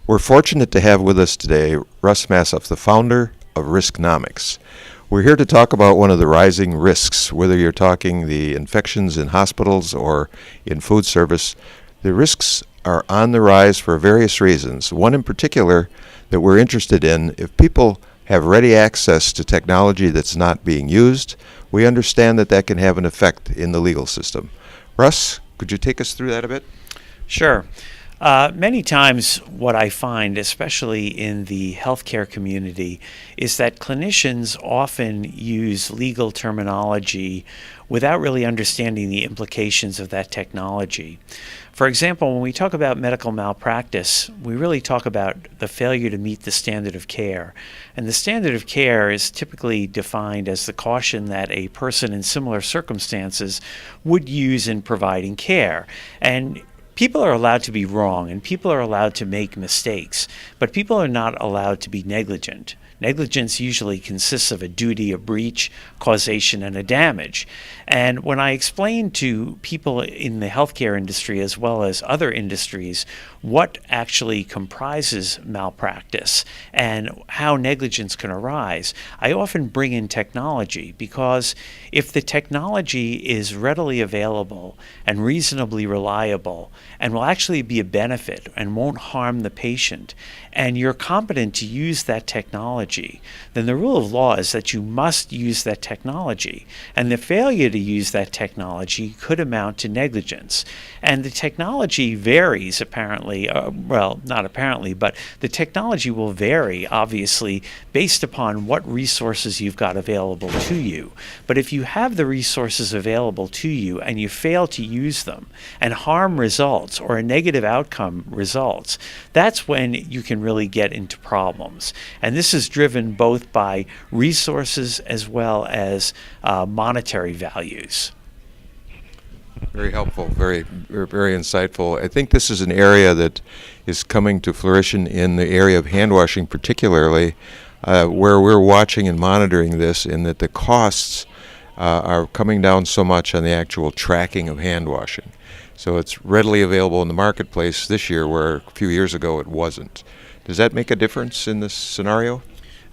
We're fortunate to have with us today Russ, the founder of Risknomics. We're here to talk about one of the rising risks, whether you're talking the infections in hospitals or in food service. The risks are on the rise for various reasons. One in particular that we're interested in, if people have ready access to technology that's not being used, we understand that that can have an effect in the legal system. Russ, could you take us through that a bit? Sure. Many times what I find, especially in the healthcare community, is that clinicians often use legal terminology without really understanding the implications of that technology. For example, when we talk about medical malpractice, we really talk about the failure to meet the standard of care. And the standard of care is typically defined as the caution that a person in similar circumstances would use in providing care. And people are allowed to be wrong and people are allowed to make mistakes, but people are not allowed to be negligent. Negligence usually consists of a duty, a breach, causation, and a damage. And when I explain to people in the healthcare industry as well as other industries what actually comprises malpractice and how negligence can arise, I often bring in technology, because if the technology is readily available and reasonably reliable and will actually be a benefit and won't harm the patient, and you're competent to use that technology, then the rule of law is that you must use that technology. And the failure to use that technology could amount to negligence. And the technology varies apparently, well, not apparently, but the technology will vary, obviously, based upon what resources you've got available to you. But if you have the resources available to you and you fail to use them and harm results or a negative outcome results, that's when you can really get into problems. And this is driven both by resources as well as monetary values. Very helpful, very insightful. I think this is an area that is coming to fruition in the area of hand washing particularly, where we're watching and monitoring this, in that the costs are coming down so much on the actual tracking of hand washing. So it's readily available in the marketplace this year, where a few years ago it wasn't. Does that make a difference in this scenario?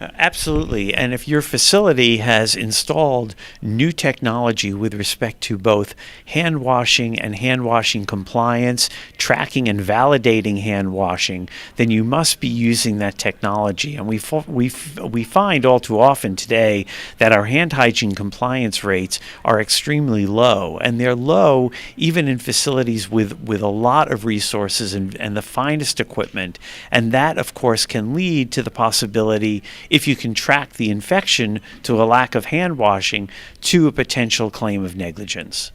Absolutely. And if your facility has installed new technology with respect to both hand washing and hand washing compliance, tracking and validating hand washing, then you must be using that technology. And we find all too often today that our hand hygiene compliance rates are extremely low. And they're low even in facilities with a lot of resources and the finest equipment. And that, of course, can lead to the possibility, if you can track the infection to a lack of hand washing, to a potential claim of negligence.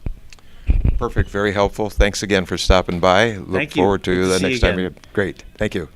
Perfect. Very helpful. Thanks again for stopping by. Look forward to the next time. Great. Thank you.